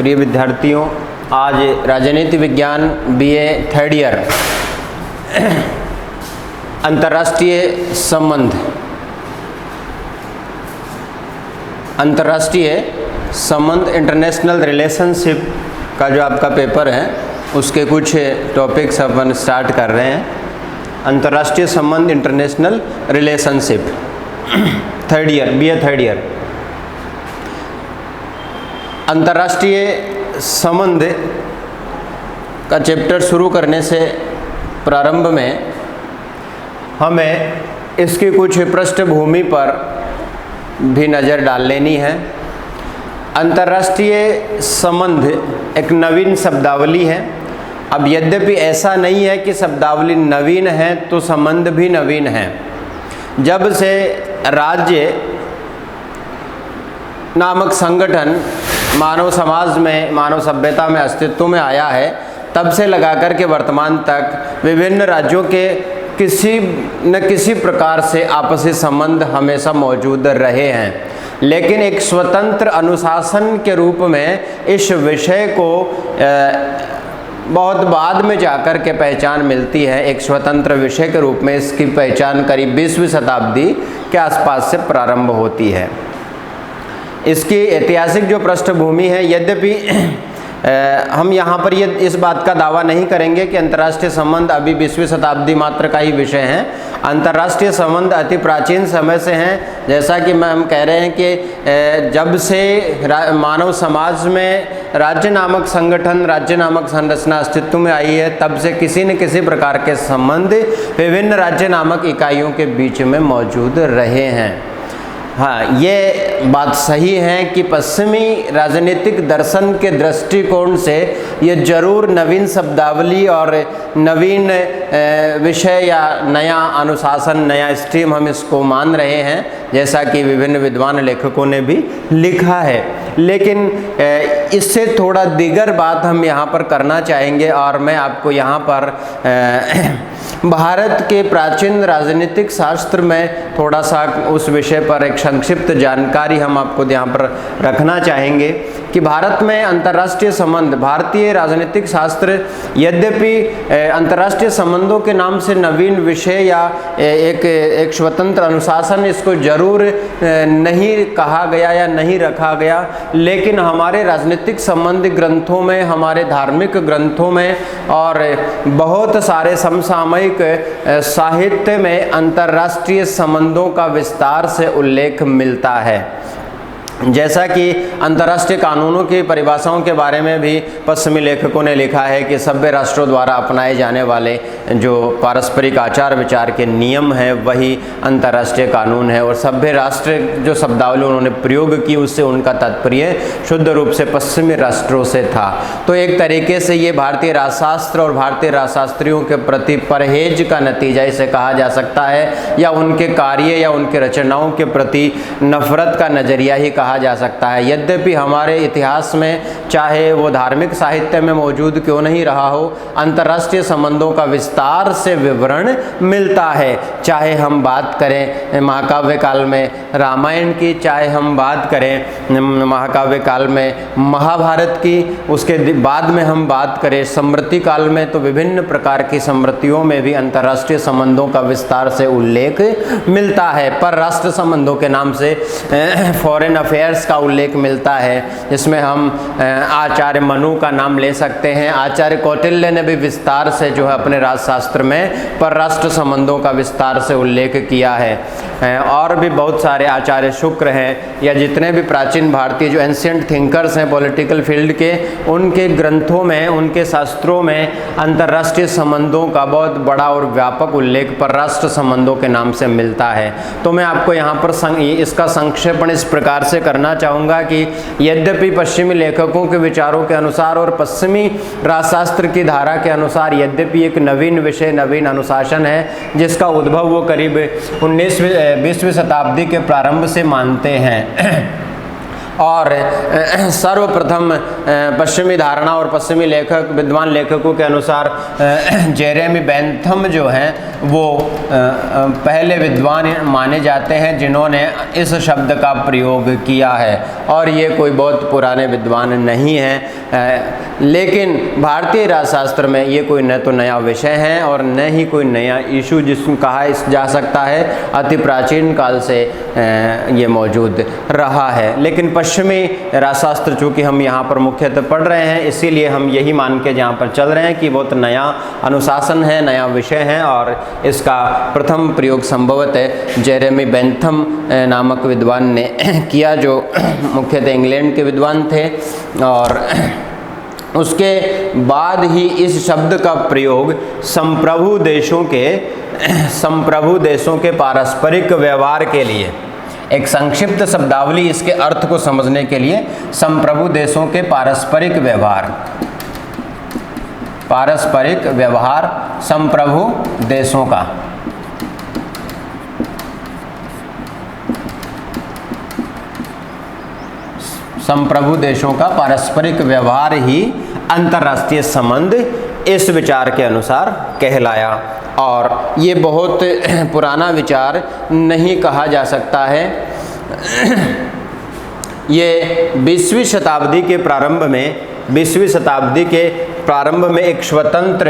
प्रिय विद्यार्थियों, आज राजनीति विज्ञान बीए थर्ड ईयर अंतर्राष्ट्रीय संबंध इंटरनेशनल रिलेशनशिप का जो आपका पेपर है उसके कुछ टॉपिक्स अपन स्टार्ट कर रहे हैं। अंतर्राष्ट्रीय संबंध international relationship third year BA third year. अंतर्राष्ट्रीय संबंध का चैप्टर शुरू करने से प्रारंभ में हमें इसकी कुछ पृष्ठभूमि पर भी नज़र डाल लेनी है। अंतर्राष्ट्रीय संबंध एक नवीन शब्दावली है। अब यद्यपि ऐसा नहीं है कि शब्दावली नवीन है तो संबंध भी नवीन है। जब से राज्य नामक संगठन मानव समाज में, मानव सभ्यता में अस्तित्व में आया है, तब से लगाकर के वर्तमान तक विभिन्न राज्यों के किसी न किसी प्रकार से आपसी संबंध हमेशा मौजूद रहे हैं। लेकिन एक स्वतंत्र अनुशासन के रूप में इस विषय को बहुत बाद में जाकर के पहचान मिलती है। एक स्वतंत्र विषय के रूप में इसकी पहचान करीब 20वीं शताब्दी के आसपास से प्रारंभ होती है। इसकी ऐतिहासिक जो पृष्ठभूमि है, यद्यपि हम यहाँ पर ये इस बात का दावा नहीं करेंगे कि अंतर्राष्ट्रीय संबंध अभी 20वीं शताब्दी मात्र का ही विषय है। अंतर्राष्ट्रीय संबंध अति प्राचीन समय से हैं। जैसा कि हम कह रहे हैं कि जब से मानव समाज में राज्य नामक संगठन, राज्य नामक संरचना अस्तित्व में आई है, तब से किसी न किसी प्रकार के संबंध विभिन्न राज्य नामक इकाइयों के बीच में मौजूद रहे हैं। हाँ, ये बात सही है कि पश्चिमी राजनीतिक दर्शन के दृष्टिकोण से ये जरूर नवीन शब्दावली और नवीन विषय या नया अनुशासन, नया स्ट्रीम हम इसको मान रहे हैं, जैसा कि विभिन्न विद्वान लेखकों ने भी लिखा है। लेकिन इससे थोड़ा दिगर बात हम यहाँ पर करना चाहेंगे और मैं आपको यहाँ पर भारत के प्राचीन राजनीतिक शास्त्र में थोड़ा सा उस विषय पर एक संक्षिप्त जानकारी हम आपको यहाँ पर रखना चाहेंगे कि भारत में अंतर्राष्ट्रीय संबंध, भारतीय राजनीतिक शास्त्र यद्यपि अंतर्राष्ट्रीय संबंधों के नाम से नवीन विषय या एक स्वतंत्र अनुशासन इसको जरूर नहीं कहा गया या नहीं रखा गया, लेकिन हमारे राजनीतिक संबंध ग्रंथों में, हमारे धार्मिक ग्रंथों में और बहुत सारे समसामयिक साहित्य में अंतर्राष्ट्रीय संबंधों का विस्तार से उल्लेख मिलता है। जैसा कि अंतर्राष्ट्रीय कानूनों की परिभाषाओं के बारे में भी पश्चिमी लेखकों ने लिखा है कि सभ्य राष्ट्रों द्वारा अपनाए जाने वाले जो पारस्परिक आचार विचार के नियम हैं वही अंतर्राष्ट्रीय कानून है। और सभ्य राष्ट्र जो शब्दावली उन्होंने प्रयोग की उससे उनका तात्पर्य शुद्ध रूप से पश्चिमी राष्ट्रों से था। तो एक तरीके से ये भारतीय राजशास्त्र और भारतीय राजशास्त्रियों के प्रति परहेज का नतीजा इसे कहा जा सकता है, या उनके कार्य या उनके रचनाओं के प्रति नफरत का नजरिया ही कहा जा सकता है। यद्यपि हमारे इतिहास में, चाहे वो धार्मिक साहित्य में मौजूद क्यों नहीं रहा हो, अंतर्राष्ट्रीय संबंधों का विस्तार से विवरण मिलता है। चाहे हम बात करें महाकाव्य काल में रामायण की, चाहे हम बात करें महाकाव्य काल में महाभारत की, उसके बाद में हम बात करें स्मृति काल में, तो विभिन्न प्रकार की स्मृतियों में भी अंतर्राष्ट्रीय संबंधों का विस्तार से उल्लेख मिलता है। परराष्ट्र संबंधों के नाम से फॉरेन अफेयर्स का उल्लेख मिलता है, जिसमें हम आचार्य मनु का नाम ले सकते हैं। आचार्य कौटिल्य ने भी विस्तार से जो है अपने राजशास्त्र में परराष्ट्र संबंधों का विस्तार से उल्लेख किया है। और भी बहुत सारे आचार्य शुक्र हैं या जितने भी प्राचीन भारतीय जो एंशिएंट थिंकर्स हैं पॉलिटिकल फील्ड के, उनके ग्रंथों में, उनके शास्त्रों में अंतर्राष्ट्रीय संबंधों का बहुत बड़ा और व्यापक उल्लेख परराष्ट्र संबंधों के नाम से मिलता है। तो मैं आपको यहाँ पर इसका संक्षेपण इस प्रकार से करना चाहूँगा कि यद्यपि पश्चिमी लेखकों के विचारों के अनुसार और पश्चिमी राजशास्त्र की धारा के अनुसार यद्यपि एक नवीन विषय, नवीन अनुशासन है जिसका उद्भव वो करीब 20वीं शताब्दी के प्रारंभ से मानते हैं। और सर्वप्रथम पश्चिमी धारणा और पश्चिमी विद्वान लेखकों के अनुसार जेरेमी बेंथम जो हैं वो पहले विद्वान माने जाते हैं जिन्होंने इस शब्द का प्रयोग किया है, और ये कोई बहुत पुराने विद्वान नहीं हैं। लेकिन भारतीय राजशास्त्र में ये कोई न तो नया विषय है और न ही कोई नया इशू जिसको कहा जा सकता है, अति प्राचीन काल से ये मौजूद रहा है। लेकिन पश्चिमी राजशास्त्र चूँकि हम यहाँ पर मुख्यतः पढ़ रहे हैं, इसीलिए हम यही मान के यहाँ पर चल रहे हैं कि बहुत नया अनुशासन है, नया विषय है, और इसका प्रथम प्रयोग संभवतः जेरेमी बेंथम नामक विद्वान ने किया, जो मुख्यतः इंग्लैंड के विद्वान थे। और उसके बाद ही इस शब्द का प्रयोग संप्रभु देशों के पारस्परिक व्यवहार के लिए, एक संक्षिप्त शब्दावली इसके अर्थ को समझने के लिए, संप्रभु देशों के पारस्परिक व्यवहार संप्रभु देशों का, संप्रभु देशों का पारस्परिक व्यवहार ही अंतर्राष्ट्रीय संबंध इस विचार के अनुसार कहलाया। और ये बहुत पुराना विचार नहीं कहा जा सकता है। ये 20वीं शताब्दी के प्रारंभ में एक स्वतंत्र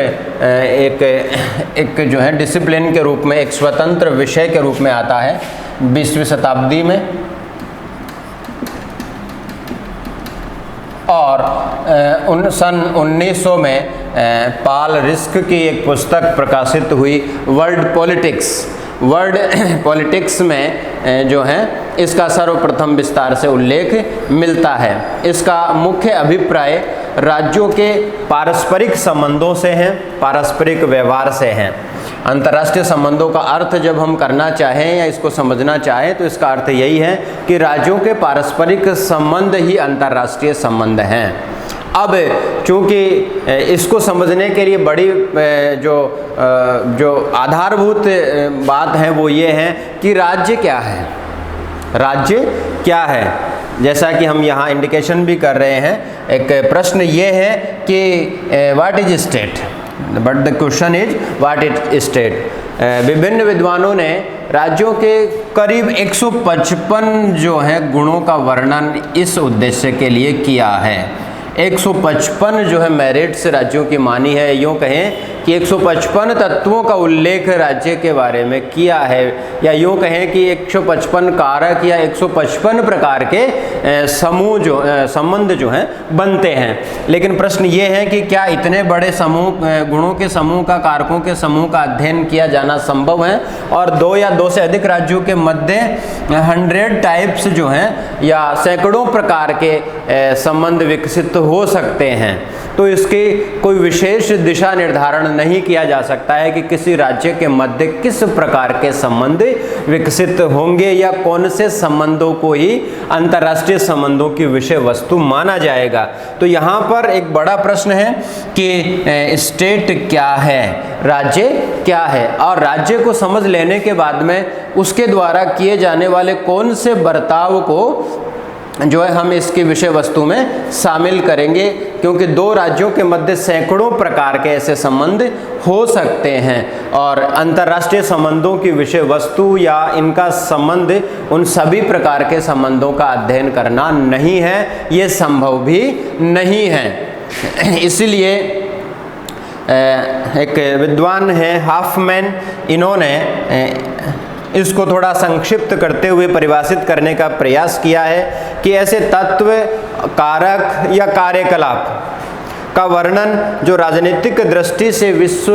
एक जो है डिसिप्लिन के रूप में, एक स्वतंत्र विषय के रूप में आता है 20वीं शताब्दी में। और सन 1900 में पॉल रिस्क की एक पुस्तक प्रकाशित हुई, वर्ल्ड पॉलिटिक्स में जो है इसका सर्वप्रथम विस्तार से उल्लेख मिलता है। इसका मुख्य अभिप्राय राज्यों के पारस्परिक संबंधों से हैं, पारस्परिक व्यवहार से हैं। अंतर्राष्ट्रीय संबंधों का अर्थ जब हम करना चाहें या इसको समझना चाहें तो इसका अर्थ यही है कि राज्यों के पारस्परिक संबंध ही अंतर्राष्ट्रीय संबंध हैं। अब चूँकि इसको समझने के लिए बड़ी जो आधारभूत बात है वो ये है कि राज्य क्या है, जैसा कि हम यहाँ इंडिकेशन भी कर रहे हैं। एक प्रश्न ये है कि what is state, but the question is what is state. विभिन्न विद्वानों ने राज्यों के करीब 155 जो है गुणों का वर्णन इस उद्देश्य के लिए किया है। 155 जो है मेरिट्स राज्यों की मानी है। यूँ कहें कि 155 तत्वों का उल्लेख राज्य के बारे में किया है, या यूँ कहें कि 155 कारक या 155 प्रकार के संबंध जो हैं बनते हैं। लेकिन प्रश्न ये है कि क्या इतने बड़े गुणों के समूह का, कारकों के समूह का अध्ययन किया जाना संभव है, और 2 या 2 से अधिक राज्यों के मध्य 100 टाइप्स जो हैं या सैकड़ों प्रकार के संबंध विकसित हो सकते हैं। तो इसकी कोई विशेष दिशा निर्धारण नहीं किया जा सकता है कि किसी राज्य के मध्य किस प्रकार के संबंध विकसित होंगे या कौन से संबंधों को ही अंतर्राष्ट्रीय संबंधों की विषय वस्तु माना जाएगा। तो यहाँ पर एक बड़ा प्रश्न है कि स्टेट क्या है, राज्य क्या है, और राज्य को समझ लेने के बाद में उसके द्वारा किए जाने वाले कौन से बर्ताव को जो है हम इसकी विषय वस्तु में शामिल करेंगे, क्योंकि 2 राज्यों के मध्य सैकड़ों प्रकार के ऐसे संबंध हो सकते हैं, और अंतर्राष्ट्रीय संबंधों की विषय वस्तु या इनका संबंध उन सभी प्रकार के संबंधों का अध्ययन करना नहीं है, ये संभव भी नहीं है। इसलिए एक विद्वान है हाफमैन, इन्होंने इसको थोड़ा संक्षिप्त करते हुए परिभाषित करने का प्रयास किया है कि ऐसे तत्व, कारक या कार्यकलाप का वर्णन जो राजनीतिक दृष्टि से विश्व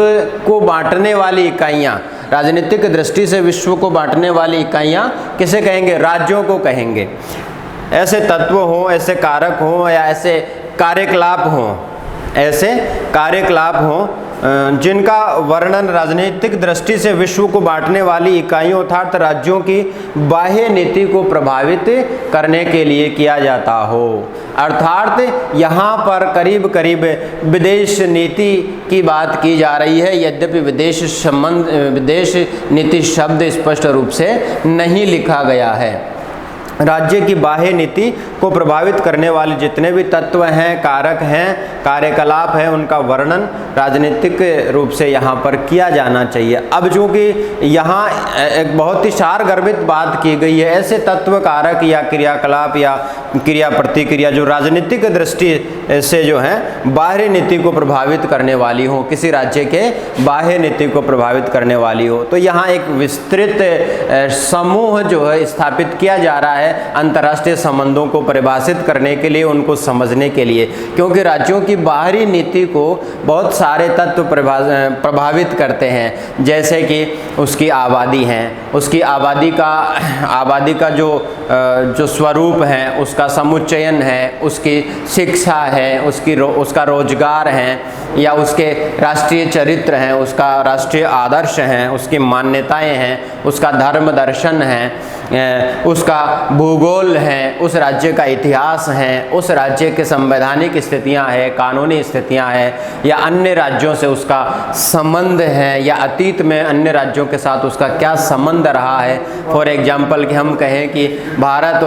को बांटने वाली इकाइयाँ, राजनीतिक दृष्टि से विश्व को बांटने वाली इकाइयाँ किसे कहेंगे, राज्यों को कहेंगे। ऐसे तत्व हों, ऐसे कारक हों या ऐसे कार्यकलाप हों जिनका वर्णन राजनीतिक दृष्टि से विश्व को बांटने वाली इकाइयों अर्थात राज्यों की बाह्य नीति को प्रभावित करने के लिए किया जाता हो। अर्थात यहाँ पर करीब करीब विदेश नीति की बात की जा रही है, यद्यपि विदेश नीति शब्द स्पष्ट रूप से नहीं लिखा गया है। राज्य की बाह्य नीति को प्रभावित करने वाले जितने भी तत्व हैं, कारक हैं, कार्यकलाप हैं, उनका वर्णन राजनीतिक रूप से यहाँ पर किया जाना चाहिए। अब चूँकि यहाँ एक बहुत ही सारगर्भित बात की गई है, ऐसे तत्व, कारक या क्रियाकलाप या क्रिया प्रतिक्रिया जो राजनीतिक दृष्टि से जो है बाहरी नीति को प्रभावित करने वाली हो, किसी राज्य के बाह्य नीति को प्रभावित करने वाली हो, तो यहाँ एक विस्तृत समूह जो है स्थापित किया जा रहा है अंतर्राष्ट्रीय संबंधों को परिभाषित करने के लिए, उनको समझने के लिए, क्योंकि राज्यों की बाहरी नीति को बहुत सारे तत्व प्रभावित करते हैं, जैसे कि उसकी आबादी है, उसकी आबादी का जो स्वरूप है, उसका समुच्चयन है, उसकी शिक्षा है, उसका रोजगार है, या उसके राष्ट्रीय चरित्र हैं, उसका राष्ट्रीय आदर्श हैं, उसकी मान्यताएं हैं, उसका धर्म दर्शन है, उसका भूगोल है, उस राज्य का इतिहास है, उस राज्य के संवैधानिक स्थितियां हैं, कानूनी स्थितियां हैं, या अन्य राज्यों से उसका संबंध है, या अतीत में अन्य राज्यों के साथ उसका क्या संबंध रहा है। फॉर एग्जाम्पल कि हम कहें कि भारत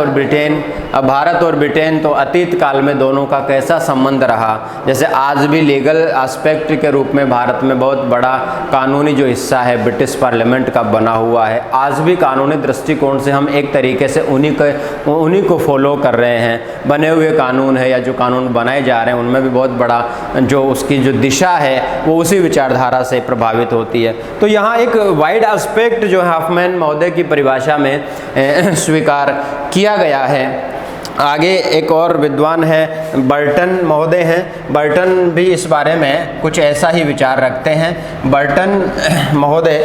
और ब्रिटेन तो अतीत काल में दोनों का कैसा संबंध रहा, जैसे आज भी लीगल एस्पेक्ट के रूप में भारत में बहुत बड़ा कानूनी जो हिस्सा है ब्रिटिश पार्लियामेंट का बना हुआ है, आज भी कानूनी दृष्टिकोण से हम एक तरीके से उन्हीं को फॉलो कर रहे हैं। बने हुए कानून है या जो कानून बनाए जा रहे हैं उनमें भी बहुत बड़ा जो उसकी जो दिशा है वो उसी विचारधारा से प्रभावित होती है। तो यहाँ एक वाइड एस्पेक्ट जो है हॉफमैन महोदय की परिभाषा में स्वीकार किया गया है। आगे एक और विद्वान है बर्टन महोदय हैं। बर्टन भी इस बारे में कुछ ऐसा ही विचार रखते हैं। बर्टन महोदय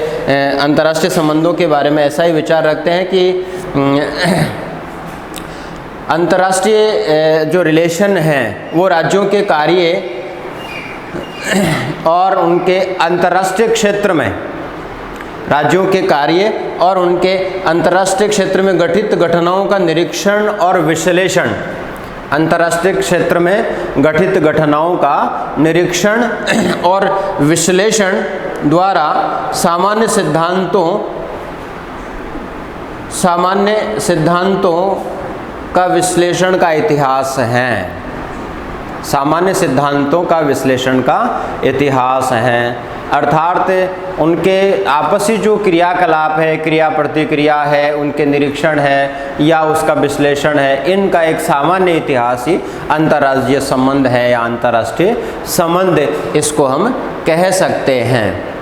अंतर्राष्ट्रीय संबंधों के बारे में ऐसा ही विचार रखते हैं कि अंतर्राष्ट्रीय जो रिलेशन हैं वो राज्यों के कार्य और उनके अंतर्राष्ट्रीय क्षेत्र में, राज्यों के कार्य और उनके अंतर्राष्ट्रीय क्षेत्र में घटित घटनाओं का निरीक्षण और विश्लेषण, अंतर्राष्ट्रीय क्षेत्र में घटित घटनाओं का निरीक्षण और विश्लेषण द्वारा सामान्य सिद्धांतों का विश्लेषण का इतिहास है। सामान्य सिद्धांतों का विश्लेषण का इतिहास है, अर्थात उनके आपसी जो क्रियाकलाप है, क्रिया प्रतिक्रिया है, उनके निरीक्षण है या उसका विश्लेषण है, इनका एक सामान्य इतिहास ही अंतर्राज्यीय संबंध है या अंतर्राष्ट्रीय संबंध इसको हम कह सकते हैं।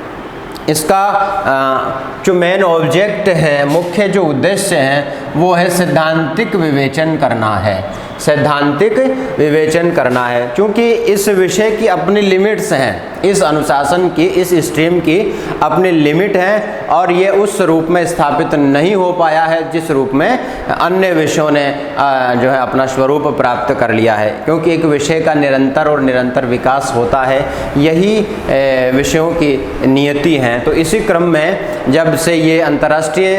इसका जो मेन ऑब्जेक्ट है, मुख्य जो उद्देश्य है वो है सैद्धांतिक विवेचन करना है, सैद्धांतिक विवेचन करना है। क्योंकि इस विषय की अपनी लिमिट्स हैं, इस अनुशासन की, इस स्ट्रीम की अपनी लिमिट है और ये उस रूप में स्थापित नहीं हो पाया है जिस रूप में अन्य विषयों ने जो है अपना स्वरूप प्राप्त कर लिया है। क्योंकि एक विषय का निरंतर विकास होता है, यही विषयों की नियति है। तो इसी क्रम में जब से ये अंतर्राष्ट्रीय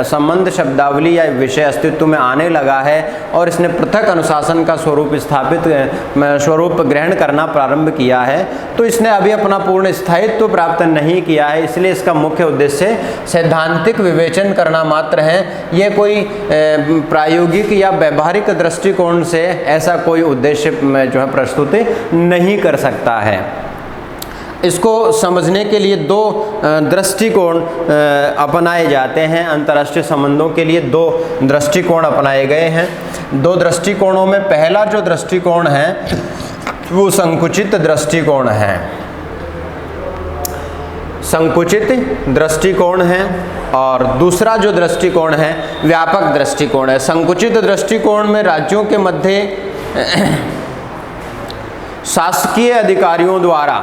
संबंध शब्दावली या विषय अस्तित्व में आने लगा है और इसने पृथक अनुशासन का स्वरूप ग्रहण करना प्रारंभ किया है, तो इसने अभी अपना पूर्ण स्थायित्व प्राप्त नहीं किया है। इसलिए इसका मुख्य उद्देश्य सैद्धांतिक विवेचन करना मात्र है। ये कोई प्रायोगिक या व्यवहारिक दृष्टिकोण से ऐसा कोई उद्देश्य जो है प्रस्तुति नहीं कर सकता है। इसको समझने के लिए दो दृष्टिकोण अपनाए जाते हैं। अंतर्राष्ट्रीय संबंधों के लिए दो दृष्टिकोण अपनाए गए हैं। दो दृष्टिकोणों में पहला जो दृष्टिकोण है वो संकुचित दृष्टिकोण है, संकुचित दृष्टिकोण है, और दूसरा जो दृष्टिकोण है व्यापक दृष्टिकोण है। संकुचित दृष्टिकोण में राज्यों के मध्य शासकीय अधिकारियों द्वारा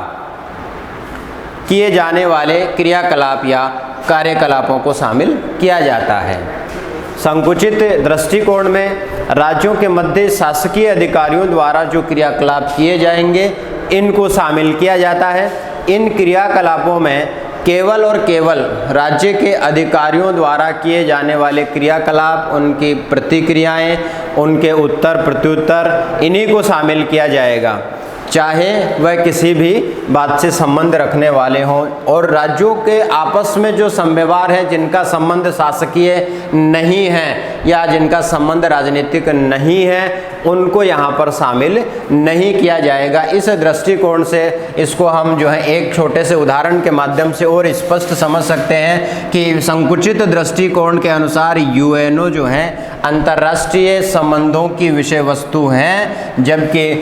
किए जाने वाले क्रियाकलाप या कार्यकलापों को शामिल किया जाता है। संकुचित दृष्टिकोण में राज्यों के मध्य शासकीय अधिकारियों द्वारा जो क्रियाकलाप किए जाएंगे इनको शामिल किया जाता है। इन क्रियाकलापों में केवल और केवल राज्य के अधिकारियों द्वारा किए जाने वाले क्रियाकलाप, उनकी प्रतिक्रियाएं, उनके उत्तर प्रत्युत्तर, इन्हीं को शामिल किया जाएगा, चाहे वह किसी भी बात से संबंध रखने वाले हों। और राज्यों के आपस में जो संव्यवहार है जिनका संबंध शासकीय नहीं है, या जिनका संबंध राजनीतिक नहीं है उनको यहाँ पर शामिल नहीं किया जाएगा। इस दृष्टिकोण से इसको हम जो है एक छोटे से उदाहरण के माध्यम से और स्पष्ट समझ सकते हैं कि संकुचित दृष्टिकोण के अनुसार यूएनओ जो है अंतर्राष्ट्रीय संबंधों की विषय वस्तु हैं, जबकि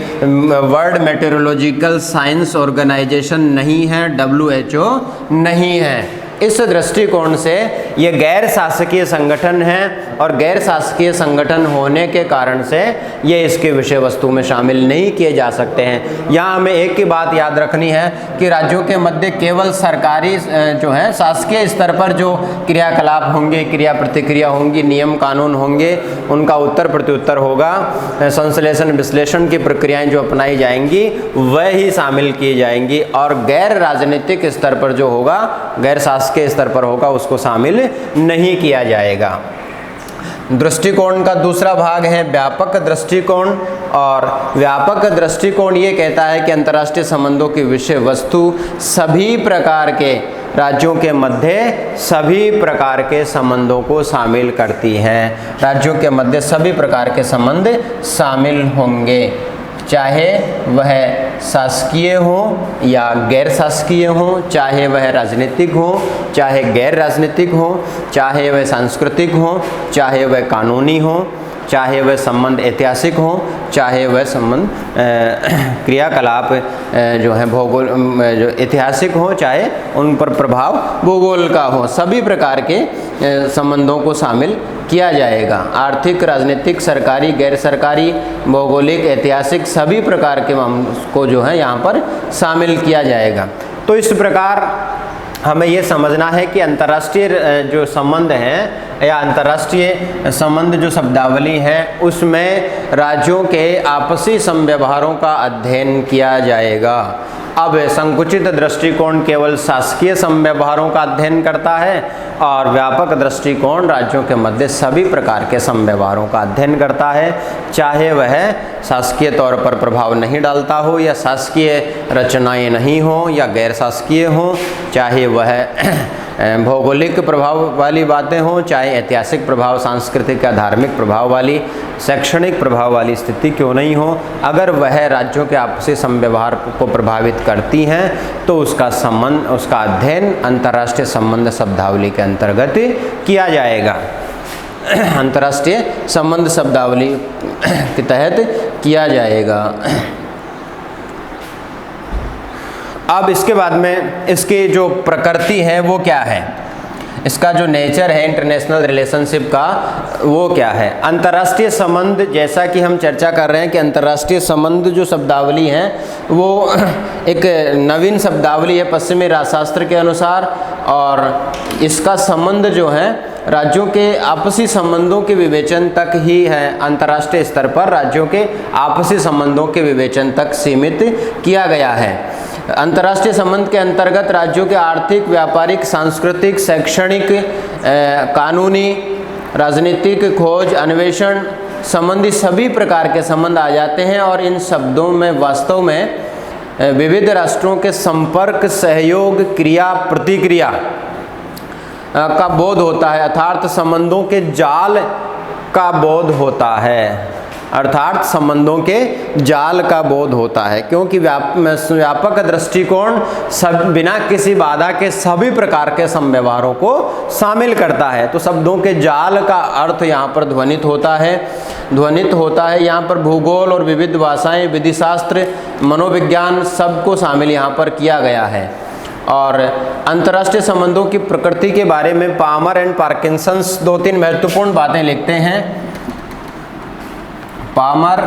वर्ल्ड मेटेरोलॉजिकल साइंस ऑर्गेनाइजेशन नहीं है, WHO नहीं है। इस दृष्टिकोण से ये गैर शासकीय संगठन है और गैर शासकीय संगठन होने के कारण से ये इसके विषय वस्तु में शामिल नहीं किए जा सकते हैं। यहाँ हमें एक ही बात याद रखनी है कि राज्यों के मध्य केवल सरकारी जो है शासकीय स्तर पर जो क्रियाकलाप होंगे, क्रिया प्रतिक्रिया होंगी, नियम कानून होंगे, उनका उत्तर प्रत्युत्तर होगा, संश्लेषण विश्लेषण की प्रक्रियाएं जो अपनाई जाएंगी वह ही शामिल की जाएंगी, और गैर राजनीतिक स्तर पर जो होगा, गैर के स्तर पर होगा, उसको शामिल नहीं किया जाएगा। दृष्टिकोण का दूसरा भाग है व्यापक दृष्टिकोण, और व्यापक दृष्टिकोण ये कहता है कि अंतर्राष्ट्रीय संबंधों की विषय वस्तु सभी प्रकार के राज्यों के मध्य सभी प्रकार के संबंधों को शामिल करती है। राज्यों के मध्य सभी प्रकार के संबंध शामिल होंगे, चाहे वह शासकीय हो या गैर शासकीय हो, चाहे वह राजनीतिक हो, चाहे गैर राजनीतिक हो, चाहे वह सांस्कृतिक हो, चाहे वह कानूनी हो, चाहे वह संबंध ऐतिहासिक हो, चाहे वह संबंध क्रियाकलाप जो है भूगोल जो ऐतिहासिक हो, चाहे उन पर प्रभाव भूगोल का हो, सभी प्रकार के संबंधों को शामिल किया जाएगा। आर्थिक, राजनीतिक, सरकारी, गैर सरकारी, भौगोलिक, ऐतिहासिक सभी प्रकार के को जो है यहाँ पर शामिल किया जाएगा। तो इस प्रकार हमें ये समझना है कि अंतर्राष्ट्रीय जो संबंध हैं या अंतर्राष्ट्रीय संबंध जो शब्दावली है उसमें राज्यों के आपसी समव्यवहारों का अध्ययन किया जाएगा। अब संकुचित दृष्टिकोण केवल शासकीय समव्यवहारों का अध्ययन करता है और व्यापक दृष्टिकोण राज्यों के मध्य सभी प्रकार के समव्यवहारों का अध्ययन करता है, चाहे वह शासकीय तौर पर प्रभाव नहीं डालता हो या शासकीय रचनाएं नहीं हो या गैर शासकीय हो, चाहे वह भौगोलिक प्रभाव वाली बातें हों, चाहे ऐतिहासिक प्रभाव, सांस्कृतिक या धार्मिक प्रभाव वाली, शैक्षणिक प्रभाव वाली स्थिति क्यों नहीं हो, अगर वह राज्यों के आपसी समव्यवहार को प्रभावित करती हैं तो उसका संबंध, उसका अध्ययन अंतर्राष्ट्रीय संबंध शब्दावली के अंतर्गत किया जाएगा। अंतर्राष्ट्रीय संबंध शब्दावली के तहत किया जाएगा। अब इसके बाद में इसकी जो प्रकृति है वो क्या है, इसका जो नेचर है इंटरनेशनल रिलेशनशिप का वो क्या है। अंतर्राष्ट्रीय संबंध, जैसा कि हम चर्चा कर रहे हैं कि अंतर्राष्ट्रीय संबंध जो शब्दावली है वो एक नवीन शब्दावली है पश्चिमी राजशास्त्र के अनुसार, और इसका संबंध जो है राज्यों के आपसी संबंधों के विवेचन तक ही है। अंतर्राष्ट्रीय स्तर पर राज्यों के आपसी संबंधों के विवेचन तक सीमित किया गया है। अंतर्राष्ट्रीय संबंध के अंतर्गत राज्यों के आर्थिक, व्यापारिक, सांस्कृतिक, शैक्षणिक, कानूनी, राजनीतिक, खोज, अन्वेषण संबंधी सभी प्रकार के संबंध आ जाते हैं, और इन शब्दों में वास्तव में विविध राष्ट्रों के संपर्क, सहयोग, क्रिया प्रतिक्रिया का बोध होता है, अर्थात संबंधों के जाल का बोध होता है, अर्थात संबंधों के जाल का बोध होता है, क्योंकि व्यापक दृष्टिकोण सब बिना किसी बाधा के सभी प्रकार के समव्यवहारों को शामिल करता है। तो शब्दों के जाल का अर्थ यहाँ पर ध्वनित होता है। यहाँ पर भूगोल और विविध भाषाएं, विधिशास्त्र, मनोविज्ञान सबको शामिल यहाँ पर किया गया है। और अंतर्राष्ट्रीय संबंधों की प्रकृति के बारे में पामर एंड पार्किंसंस 2-3 महत्वपूर्ण बातें लिखते हैं। पामर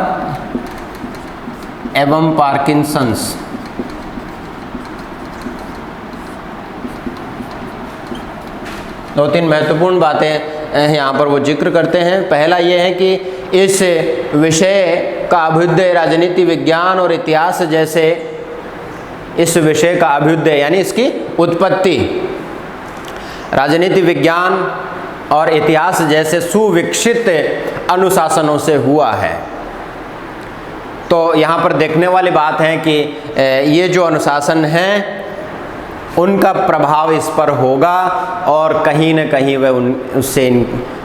एवं पार्किंसंस दो तीन महत्वपूर्ण बातें यहाँ पर वो जिक्र करते हैं। पहला ये है कि इस विषय का अभ्युदय राजनीति विज्ञान और इतिहास जैसे, इस विषय का अभ्युदय यानी इसकी उत्पत्ति राजनीति विज्ञान और इतिहास जैसे सुविकसित अनुशासनों से हुआ है। तो यहाँ पर देखने वाली बात है कि ये जो अनुशासन हैं उनका प्रभाव इस पर होगा और कहीं न कहीं वह उससे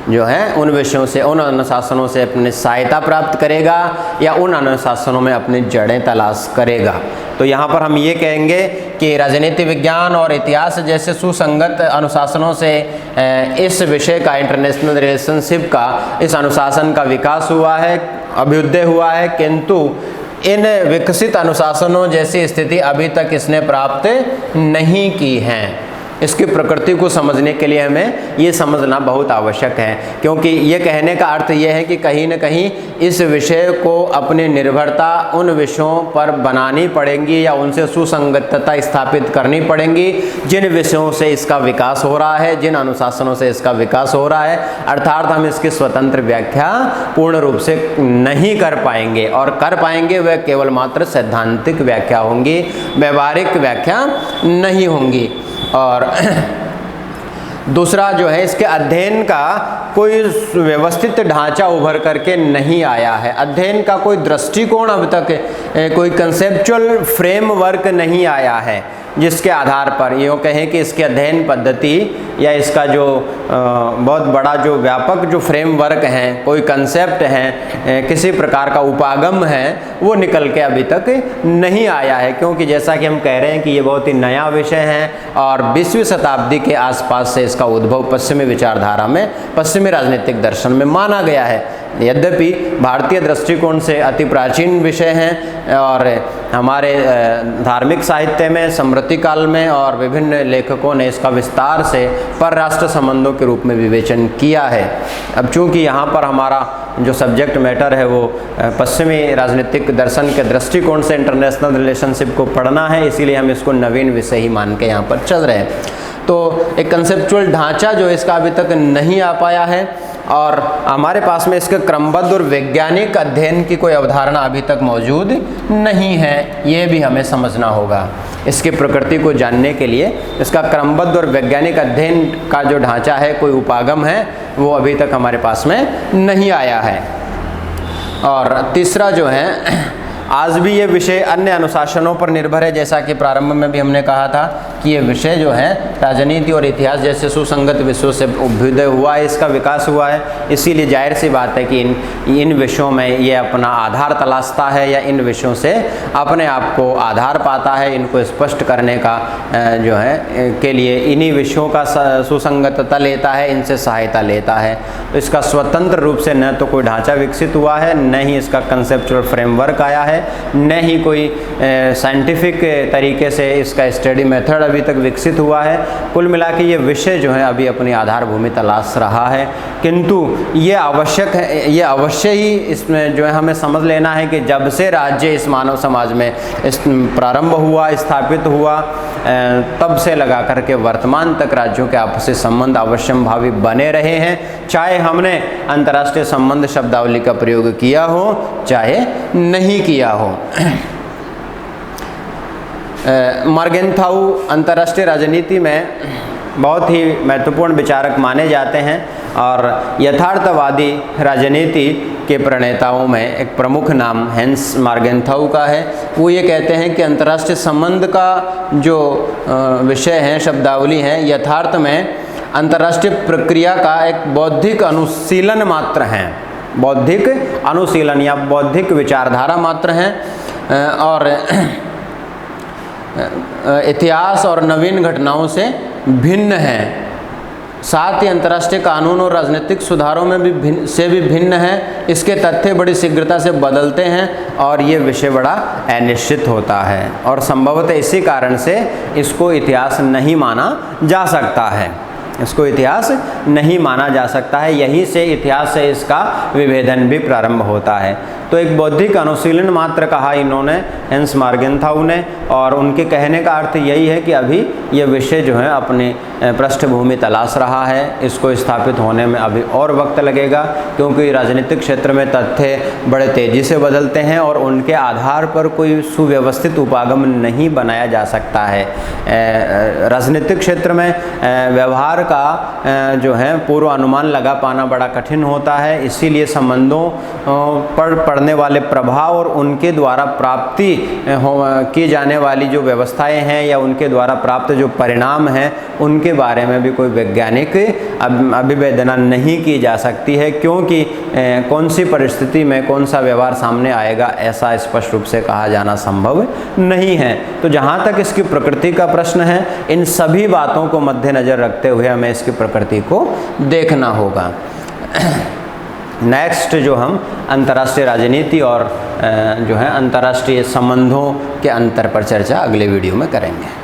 जो है उन विषयों से, उन अनुशासनों से अपनी सहायता प्राप्त करेगा या उन अनुशासनों में अपनी जड़ें तलाश करेगा। तो यहाँ पर हम ये कहेंगे कि राजनीति विज्ञान और इतिहास जैसे सुसंगत अनुशासनों से इस विषय का, इंटरनेशनल रिलेशनशिप का, इस अनुशासन का विकास हुआ है, अभ्युदय हुआ है, किंतु इन विकसित अनुशासनों जैसी स्थिति अभी तक इसने प्राप्त नहीं की है। इसकी प्रकृति को समझने के लिए हमें ये समझना बहुत आवश्यक है, क्योंकि ये कहने का अर्थ ये है कि कहीं न कहीं इस विषय को अपनी निर्भरता उन विषयों पर बनानी पड़ेगी या उनसे सुसंगतता स्थापित करनी पड़ेगी जिन विषयों से इसका विकास हो रहा है, जिन अनुशासनों से इसका विकास हो रहा है। अर्थात हम इसकी स्वतंत्र व्याख्या पूर्ण रूप से नहीं कर पाएंगे, और कर पाएंगे वह केवल मात्र सैद्धांतिक व्याख्या होंगी, व्यवहारिक व्याख्या नहीं होंगी। और दूसरा जो है, इसके अध्ययन का कोई व्यवस्थित ढांचा उभर करके नहीं आया है। अध्ययन का कोई दृष्टिकोण अब तक, कोई कंसेप्चुअल फ्रेमवर्क नहीं आया है जिसके आधार पर यूँ कहें कि इसके अध्ययन पद्धति या इसका जो बहुत बड़ा जो व्यापक जो फ्रेमवर्क है, कोई कंसेप्ट है, किसी प्रकार का उपागम है, वो निकल के अभी तक नहीं आया है। क्योंकि जैसा कि हम कह रहे हैं कि ये बहुत ही नया विषय है और 20वीं शताब्दी के आसपास से इसका उद्भव पश्चिमी विचारधारा में, पश्चिमी राजनीतिक दर्शन में माना गया है। यद्यपि भारतीय दृष्टिकोण से अति प्राचीन विषय हैं और हमारे धार्मिक साहित्य में, स्मृति काल में और विभिन्न लेखकों ने इसका विस्तार से परराष्ट्र संबंधों के रूप में विवेचन किया है। अब चूंकि यहाँ पर हमारा जो सब्जेक्ट मैटर है वो पश्चिमी राजनीतिक दर्शन के दृष्टिकोण से इंटरनेशनल रिलेशनशिप को पढ़ना है, इसीलिए हम इसको नवीन विषय ही मान के यहाँ पर चल रहे हैं। तो एक कंसेप्चुअल ढांचा जो इसका अभी तक नहीं आ पाया है, और हमारे पास में इसके क्रमबद्ध और वैज्ञानिक अध्ययन की कोई अवधारणा अभी तक मौजूद नहीं है, ये भी हमें समझना होगा। इसकी प्रकृति को जानने के लिए इसका क्रमबद्ध और वैज्ञानिक अध्ययन का जो ढांचा है, कोई उपागम है, वो अभी तक हमारे पास में नहीं आया है। और तीसरा जो है, आज भी ये विषय अन्य अनुशासनों पर निर्भर है। जैसा कि प्रारंभ में भी हमने कहा था कि ये विषय जो है राजनीति और इतिहास जैसे सुसंगत विषयों से अभ्युदय हुआ है, इसका विकास हुआ है। इसीलिए जाहिर सी बात है कि इन विषयों में ये अपना आधार तलाशता है या इन विषयों से अपने आप को आधार पाता है, इनको स्पष्ट करने का जो है के लिए इन्हीं विषयों का सुसंगतता लेता है, इनसे सहायता लेता है। तो इसका स्वतंत्र रूप से न तो कोई ढांचा विकसित हुआ है, न ही इसका कंसेप्चुअल फ्रेमवर्क आया है, न ही कोई साइंटिफिक तरीके से इसका स्टडी मेथड अभी तक विकसित हुआ है। कुल मिला के ये विषय जो है अभी अपनी आधार भूमि तलाश रहा है। किंतु ये आवश्यक है, ये अवश्य ही इसमें जो है हमें समझ लेना है कि जब से राज्य इस मानव समाज में प्रारंभ हुआ, स्थापित हुआ, तब से लगा करके वर्तमान तक राज्यों के आपसी संबंध अवश्यंभावी बने रहे हैं, चाहे हमने अंतर्राष्ट्रीय संबंध शब्दावली का प्रयोग किया हो चाहे नहीं किया हो। मर्गेंथाउ अंतर्राष्ट्रीय राजनीति में बहुत ही महत्वपूर्ण विचारक माने जाते हैं और यथार्थवादी राजनीति के प्रणेताओं में एक प्रमुख नाम हैंस मर्गेंथाउ का है। वो ये कहते हैं कि अंतर्राष्ट्रीय संबंध का जो विषय है, शब्दावली है, यथार्थ में अंतर्राष्ट्रीय प्रक्रिया का एक बौद्धिक अनुशीलन मात्र है, बौद्धिक अनुशीलन या बौद्धिक विचारधारा मात्र है और इतिहास और नवीन घटनाओं से भिन्न है। साथ ही अंतर्राष्ट्रीय कानून और राजनीतिक सुधारों में भी भिन्न है। इसके तथ्य बड़ी शीघ्रता से बदलते हैं और ये विषय बड़ा अनिश्चित होता है और संभवतः इसी कारण से इसको इतिहास नहीं माना जा सकता है, इसको इतिहास नहीं माना जा सकता है। यहीं से इतिहास से इसका विभेदन भी प्रारंभ होता है। तो एक बौद्धिक अनुशीलन मात्र कहा इन्होंने, हैंस मर्गेंथाउ ने, और उनके कहने का अर्थ यही है कि अभी ये विषय जो है अपनी पृष्ठभूमि तलाश रहा है, इसको स्थापित होने में अभी और वक्त लगेगा, क्योंकि राजनीतिक क्षेत्र में तथ्य बड़े तेज़ी से बदलते हैं और उनके आधार पर कोई सुव्यवस्थित उपागम नहीं बनाया जा सकता है। राजनीतिक क्षेत्र में व्यवहार का जो है पूर्व अनुमान लगा पाना बड़ा कठिन होता है। इसीलिए संबंधों पर पड़ने वाले प्रभाव और उनके द्वारा प्राप्ति की जाने वाली जो व्यवस्थाएं हैं या उनके द्वारा प्राप्त जो परिणाम हैं उनके बारे में भी कोई वैज्ञानिक अभिवेदना नहीं की जा सकती है, क्योंकि कौन सी परिस्थिति में कौन सा व्यवहार सामने आएगा ऐसा स्पष्ट रूप से कहा जाना संभव नहीं है। तो जहाँ तक इसकी प्रकृति का प्रश्न है, इन सभी बातों को मद्देनजर रखते हुए हमें इसकी प्रकृति को देखना होगा। नेक्स्ट जो हम अंतर्राष्ट्रीय राजनीति और जो है अंतर्राष्ट्रीय संबंधों के अंतर पर चर्चा अगले वीडियो में करेंगे।